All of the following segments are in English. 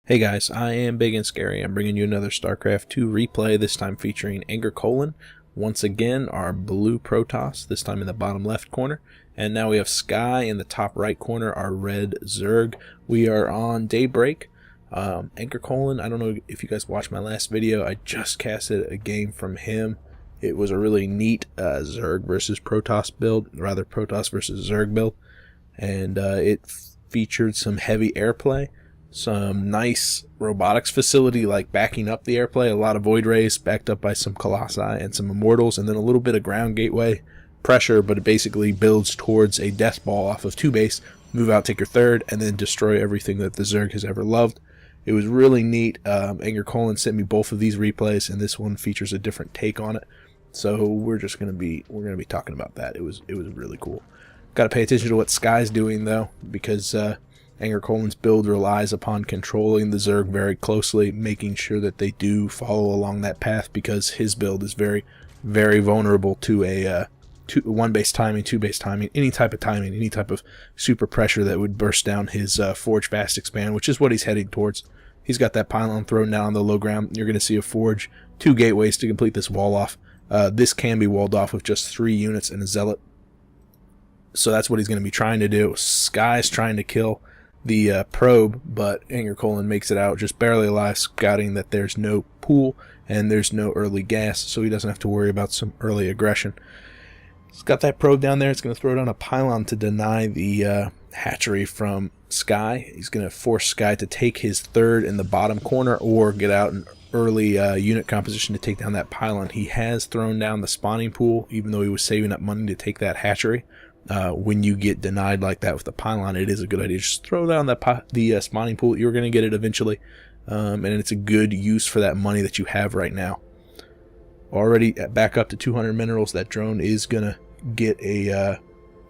Hey guys, I am Ibigandscary. I'm bringing you another StarCraft 2 replay, this time featuring ANGERCOLON. Once again, our blue Protoss, this time in the bottom left corner. And now we have Sky in the top right corner, our red Zerg. We are on Daybreak. ANGERCOLON, I don't know if you guys watched my last video, I just casted a game from him. It was a really neat Zerg versus Protoss build, rather Protoss versus Zerg build. And it featured some heavy airplay. Some nice robotics facility like backing up the airplay, a lot of void rays backed up by some colossi and some immortals, and then a little bit of ground gateway pressure, but it basically builds towards a death ball off of 2 base, move out, take your third, and then destroy everything that the Zerg has ever loved. It was really neat. ANGERCOLON sent me both of these replays, and this one features a different take on it. So we're gonna be talking about that. It was really cool. Got to pay attention to what Sky's doing though, because ANGERCOLON's build relies upon controlling the Zerg very closely, making sure that they do follow along that path, because his build is very, very vulnerable to a 1-base timing, 2-base timing, any type of super pressure that would burst down his Forge Fast Expand, which is what he's heading towards. He's got that pylon thrown down on the low ground. You're going to see a Forge, 2 gateways to complete this wall off. This can be walled off with just 3 units and a Zealot. So that's what he's going to be trying to do. Sky's trying to kill the probe, but ANGERCOLON makes it out just barely alive, scouting that there's no pool and there's no early gas, so he doesn't have to worry about some early aggression. He's got that probe down there. It's going to throw down a pylon to deny the hatchery from Sky. He's going to force Sky to take his third in the bottom corner or get out an early unit composition to take down that pylon. He has thrown down the spawning pool, even though he was saving up money to take that hatchery. When you get denied like that with the pylon, it is a good idea. Just throw down the spawning pool. You're going to get it eventually, and it's a good use for that money that you have right now. Already back up to 200 minerals. That drone is going to get a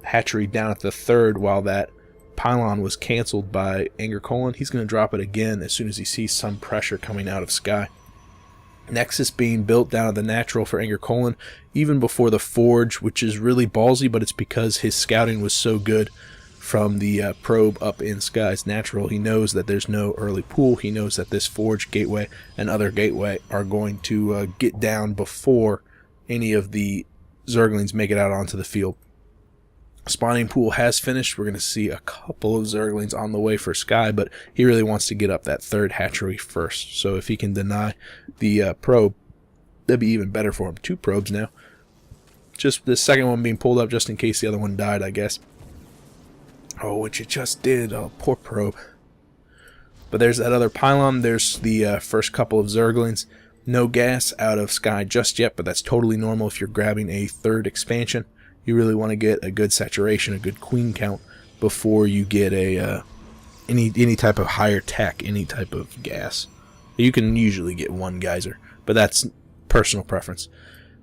hatchery down at the third, while that pylon was canceled by ANGERCOLON. He's going to drop it again as soon as he sees some pressure coming out of Sky. Nexus being built down at the natural for ANGERCOLON even before the Forge, which is really ballsy, but it's because his scouting was so good from the probe up in Sky's natural. He knows that there's no early pool. He knows that this Forge gateway and other gateway are going to get down before any of the Zerglings make it out onto the field. Spawning pool has finished. We're going to see a couple of Zerglings on the way for Sky, but he really wants to get up that third hatchery first. So if he can deny the probe, that'd be even better for him. 2 probes now. Just the second one being pulled up just in case the other one died, I guess. Oh, which it just did. Oh, poor probe. But there's that other pylon. There's the first couple of Zerglings. No gas out of Sky just yet, but that's totally normal if you're grabbing a third expansion. You really want to get a good saturation, a good queen count before you get a any type of higher tech, any type of gas. You can usually get 1 geyser, but that's personal preference.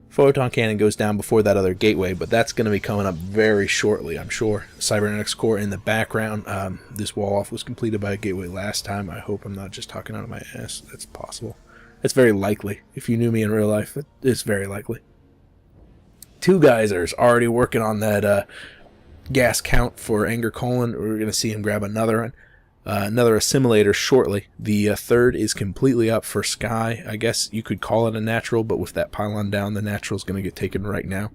Photon cannon goes down before that other gateway, but that's going to be coming up very shortly, I'm sure. Cybernetics core in the background. This wall off was completed by a gateway last time. I hope I'm not just talking out of my ass. That's possible. It's very likely. If you knew me in real life, it's very likely. 2 geysers already working on that gas count for ANGERCOLON. We're going to see him grab another one. Another assimilator shortly. The third is completely up for Sky. I guess you could call it a natural, but with that pylon down, the natural is going to get taken right now.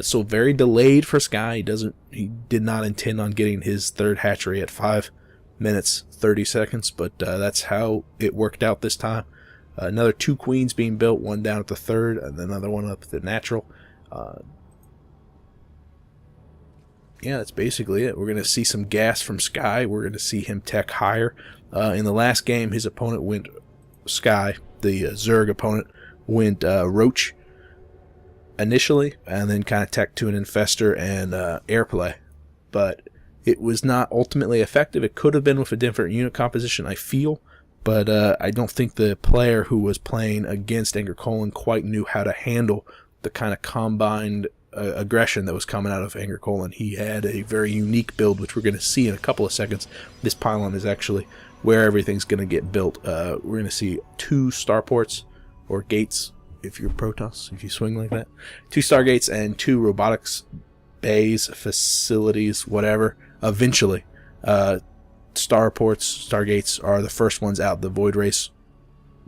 So very delayed for Sky. He did not intend on getting his third hatchery at 5 minutes 30 seconds, but that's how it worked out this time. Another 2 queens being built, 1 down at the third, and another one up at the natural. Yeah, that's basically it. We're going to see some gas from Sky. We're going to see him tech higher. In the last game, his opponent went Sky. The Zerg opponent went Roach initially, and then kind of tech to an Infestor and Airplay. But it was not ultimately effective. It could have been with a different unit composition, I feel. But I don't think the player who was playing against ANGERCOLON quite knew how to handle the kind of combined aggression that was coming out of ANGERCOLON. He had a very unique build, which we're going to see in a couple of seconds. This pylon is actually where everything's going to get built. We're going to see 2 starports, or gates, if you're Protoss, if you swing like that. 2 stargates and 2 robotics bays, facilities, whatever, eventually. Stargates are the first ones out. The Void Race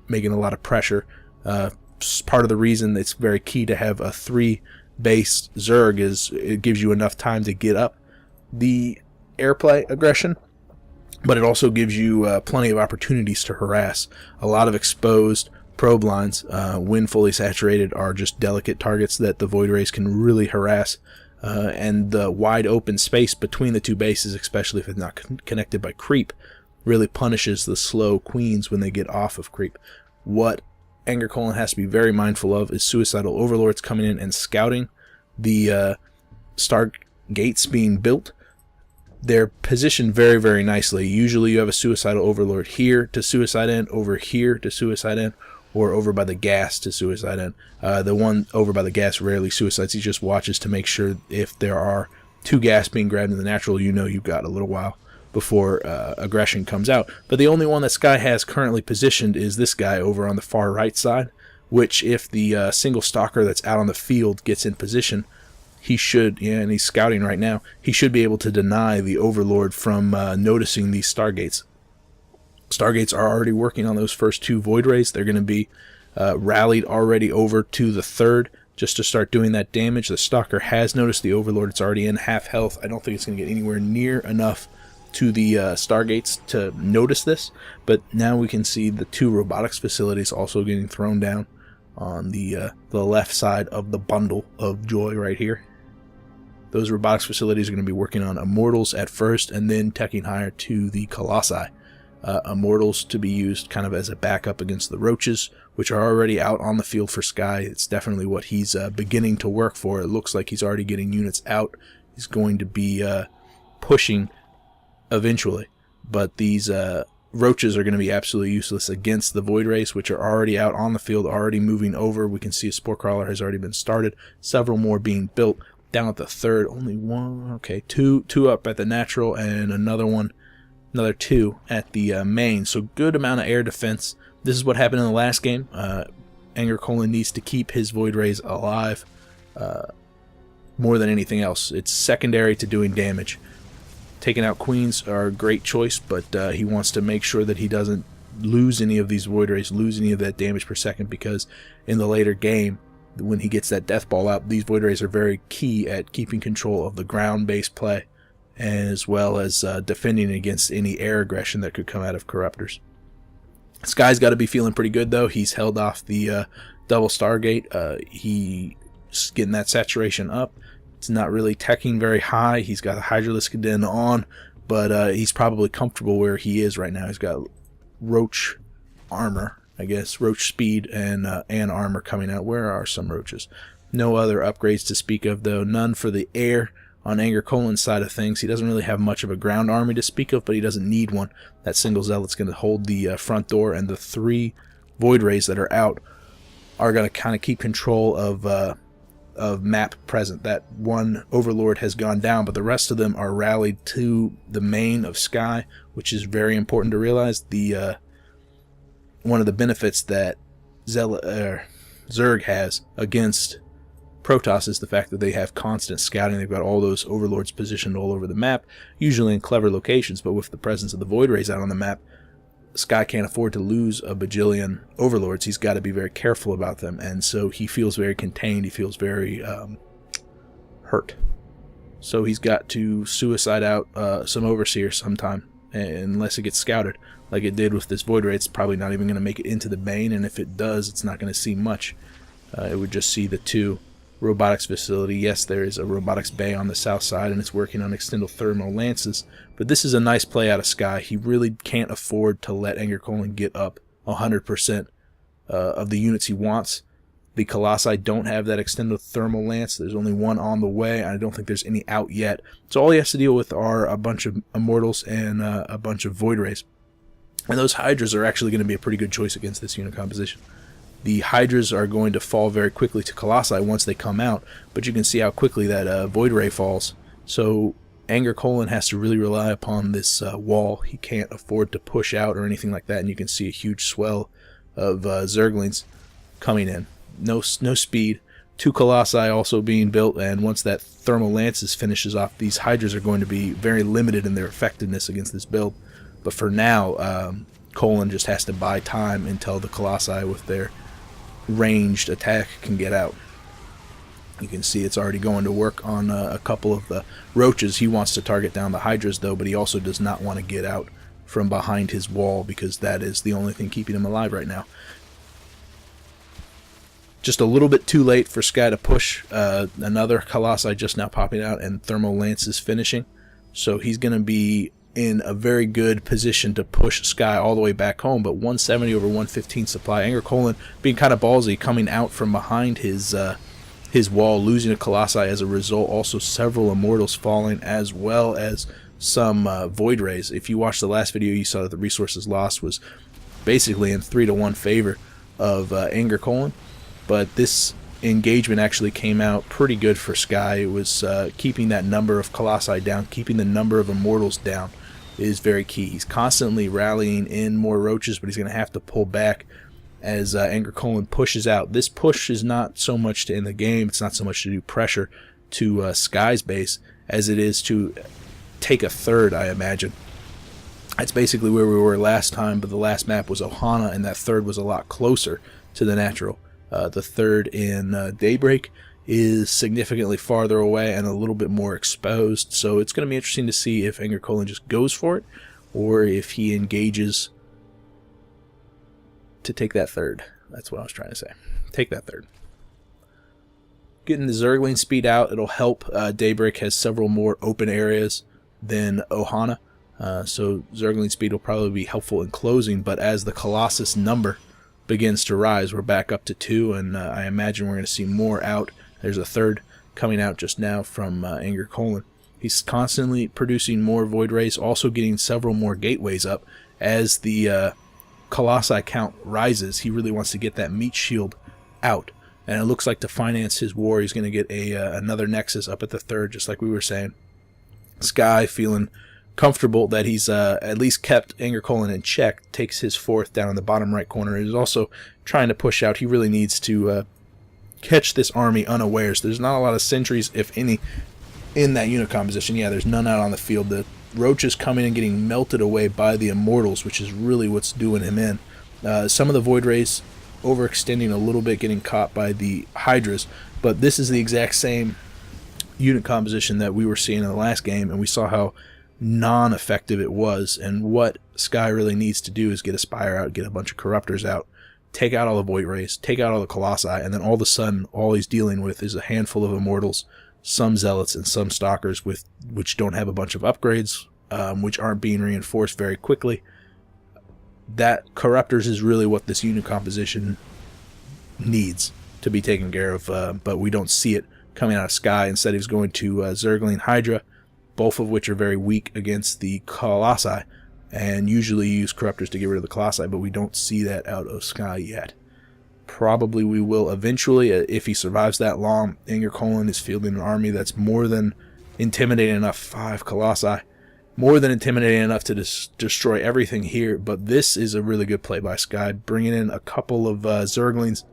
making a lot of pressure. Part of the reason it's very key to have a 3-base Zerg is it gives you enough time to get up the airplay aggression, but it also gives you plenty of opportunities to harass. A lot of exposed probe lines, when fully saturated, are just delicate targets that the Void Rays can really harass, and the wide open space between the two bases, especially if it's not connected by creep, really punishes the slow queens when they get off of creep. What ANGERCOLON has to be very mindful of is suicidal overlords coming in and scouting the Stargates being built. They're positioned very, very nicely. Usually you have a suicidal overlord here to suicide end, over here to suicide end, or over by the gas to suicide end. The one over by the gas rarely suicides. He just watches to make sure if there are 2 gas being grabbed in the natural, you know you've got a little while before aggression comes out. But the only one that Sky has currently positioned is this guy over on the far right side, which if the single stalker that's out on the field gets in position, he should, and he's scouting right now, he should be able to deny the Overlord from noticing these Stargates. Stargates are already working on those first 2 Void Rays. They're going to be rallied already over to the 3rd just to start doing that damage. The Stalker has noticed the Overlord. It's already in half health. I don't think it's going to get anywhere near enough to the Stargates to notice this, but now we can see the 2 robotics facilities also getting thrown down on the left side of the bundle of joy right here. Those robotics facilities are going to be working on Immortals at first, and then teching higher to the Colossi. Immortals to be used kind of as a backup against the Roaches, which are already out on the field for Sky. It's definitely what he's beginning to work for. It looks like he's already getting units out. He's going to be pushing eventually, but these Roaches are going to be absolutely useless against the Void Rays, which are already out on the field, already moving over. We can see a Spore Crawler has already been started, several more being built. Down at the 3rd, only 1, okay, two up at the natural, and another 2 at the main. So good amount of air defense. This is what happened in the last game. ANGERCOLON needs to keep his Void Rays alive more than anything else. It's secondary to doing damage. Taking out queens are a great choice, but he wants to make sure that he doesn't lose any of these Void Rays, lose any of that damage per second, because in the later game, when he gets that death ball out, these Void Rays are very key at keeping control of the ground-based play, as well as defending against any air aggression that could come out of Corruptors. Sky's got to be feeling pretty good, though. He's held off the double Stargate. He's getting that saturation up. It's not really teching very high. He's got a Hydralisk Den on, but he's probably comfortable where he is right now. He's got Roach armor, I guess, Roach speed and armor coming out. Where are some Roaches? No other upgrades to speak of, though. None for the air on ANGERCOLON's side of things. He doesn't really have much of a ground army to speak of, but he doesn't need one. That single Zealot's going to hold the front door, and the 3 Void Rays that are out are going to kind of keep control of map present. That one Overlord has gone down, but the rest of them are rallied to the main of Sky, which is very important to realize. The one of the benefits that Zerg has against Protoss is the fact that they have constant scouting. They've got all those Overlords positioned all over the map, usually in clever locations, but with the presence of the Void Rays out on the map, Sky can't afford to lose a bajillion Overlords. He's got to be very careful about them, and so he feels very contained. He feels very hurt. So he's got to suicide out some Overseers sometime, unless it gets scouted. Like it did with this Void Ray, it's probably not even going to make it into the main, and if it does, it's not going to see much. It would just see the 2 robotics facility. Yes, there is a robotics bay on the south side, and it's working on extendothermal lances, but this is a nice play out of Sky. He really can't afford to let ANGERCOLON get up 100% of the units he wants. The Colossi don't have that extendothermal lance. There's only 1 on the way. I don't think there's any out yet. So all he has to deal with are a bunch of Immortals and a bunch of Void Rays. And those Hydras are actually going to be a pretty good choice against this unit composition. The Hydras are going to fall very quickly to Colossi once they come out, but you can see how quickly that Void Ray falls. So ANGERCOLON has to really rely upon this wall. He can't afford to push out or anything like that, and you can see a huge swell of Zerglings coming in. No speed. 2 Colossi also being built, and once that Thermal Lances finishes off, these Hydras are going to be very limited in their effectiveness against this build. But for now, Colon just has to buy time until the Colossi with their ranged attack can get out. You can see it's already going to work on a couple of the roaches. He wants to target down the Hydras though, but he also does not want to get out from behind his wall because that is the only thing keeping him alive right now. Just a little bit too late for Sky to push. Another Colossi just now popping out, and Thermal Lance is finishing. So he's going to be in a very good position to push Sky all the way back home. But 170 over 115 supply. ANGERCOLON being kind of ballsy, coming out from behind his wall, losing a Colossi as a result. Also several Immortals falling, as well as some Void Rays. If you watched the last video, you saw that the resources lost was basically in 3-1 favor of ANGERCOLON. But this engagement actually came out pretty good for Sky. It was keeping that number of Colossi down, keeping the number of Immortals down is very key. He's constantly rallying in more roaches, but he's going to have to pull back as ANGERCOLON pushes out. This push is not so much to end the game. It's not so much to do pressure to Sky's base as it is to take a third, I imagine. That's basically where we were last time, but the last map was Ohana, and that third was a lot closer to the natural. The third in Daybreak is significantly farther away and a little bit more exposed, so it's going to be interesting to see if ANGERCOLON just goes for it or if he engages to take that third. That's what I was trying to say. Take that third. Getting the Zergling speed out, it'll help. Daybreak has several more open areas than Ohana, so Zergling speed will probably be helpful in closing, but as the Colossus number begins to rise, we're back up to 2, and I imagine we're going to see more out. There's a third coming out just now from ANGERCOLON. He's constantly producing more Void Rays, also getting several more gateways up. As the Colossi count rises, he really wants to get that meat shield out, and it looks like to finance his war, he's going to get another Nexus up at the third, just like we were saying. Sky feeling comfortable that he's at least kept ANGERCOLON in check, takes his fourth down in the bottom right corner. He's also trying to push out. He really needs to catch this army unawares. There's not a lot of sentries, if any, in that unit composition. Yeah, there's none out on the field. The roaches coming and getting melted away by the Immortals, which is really what's doing him in. Some of the Void Rays overextending a little bit, getting caught by the Hydras, but this is the exact same unit composition that we were seeing in the last game, and we saw how non-effective it was. And what Sky really needs to do is get a Spire out, get a bunch of Corruptors out, take out all the Void Rays, take out all the Colossi, and then all of a sudden all he's dealing with is a handful of Immortals, some Zealots, and some Stalkers which don't have a bunch of upgrades, which aren't being reinforced very quickly. That Corruptors is really what this unit composition needs to be taken care of, but we don't see it coming out of Sky. Instead, he's going to Zergling Hydra, both of which are very weak against the Colossi, and usually use Corruptors to get rid of the Colossi, but we don't see that out of Sky yet. Probably we will eventually, if he survives that long. ANGERCOLON is fielding an army that's more than intimidating enough, 5 Colossi, more than intimidating enough to destroy everything here, but this is a really good play by Sky, bringing in a couple of Zerglings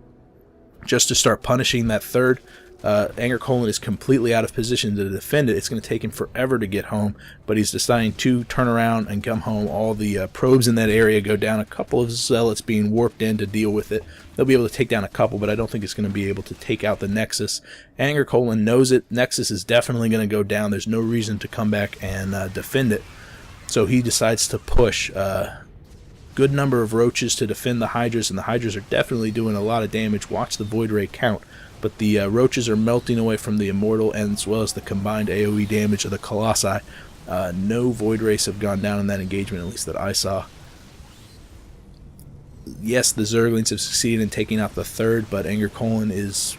just to start punishing that third. ANGERCOLON is completely out of position to defend it. It's going to take him forever to get home, but he's deciding to turn around and come home. All the probes in that area go down. A couple of Zealots being warped in to deal with it. They'll be able to take down a couple, but I don't think it's going to be able to take out the Nexus. ANGERCOLON knows it. Nexus is definitely going to go down. There's no reason to come back and defend it. So he decides to push good number of roaches to defend the Hydras, and the Hydras are definitely doing a lot of damage. Watch the Void Ray count. But the roaches are melting away from the Immortal, and as well as the combined AoE damage of the Colossi. No Void Rays have gone down in that engagement, at least that I saw. Yes, the Zerglings have succeeded in taking out the third, but ANGERCOLON is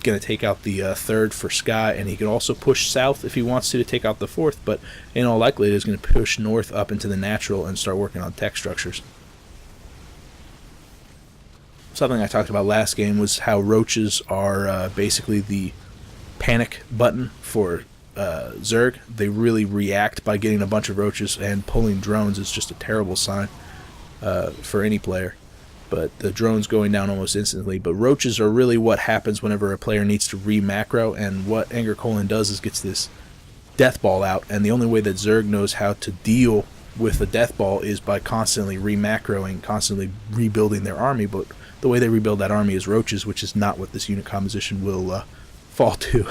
going to take out the third for Sky, and he can also push south if he wants to take out the fourth, but in all likelihood is going to push north up into the natural and start working on tech structures. Something I talked about last game was how roaches are basically the panic button for Zerg. They really react by getting a bunch of roaches, and pulling drones is just a terrible sign for any player. But the drones going down almost instantly. But roaches are really what happens whenever a player needs to re-macro, and what ANGERCOLON does is gets this death ball out, and the only way that Zerg knows how to deal with the death ball is by constantly remacroing, constantly rebuilding their army, but the way they rebuild that army is roaches, which is not what this unit composition will fall to.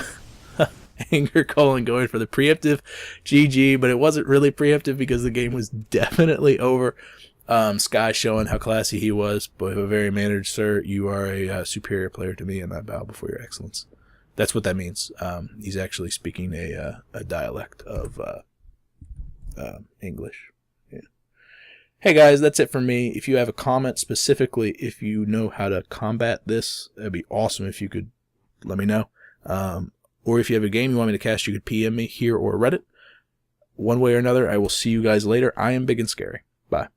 ANGERCOLON going for the preemptive GG, but it wasn't really preemptive because the game was definitely over. Sky showing how classy he was, but a very mannered sir. You are a superior player to me, and I bow before your excellence. That's what that means. He's actually speaking a dialect of English. Yeah. Hey guys, that's it for me. If you have a comment, specifically if you know how to combat this, that'd be awesome if you could let me know. Or if you have a game you want me to cast, you could PM me here or Reddit. One way or another, I will see you guys later. I am Big and Scary. Bye.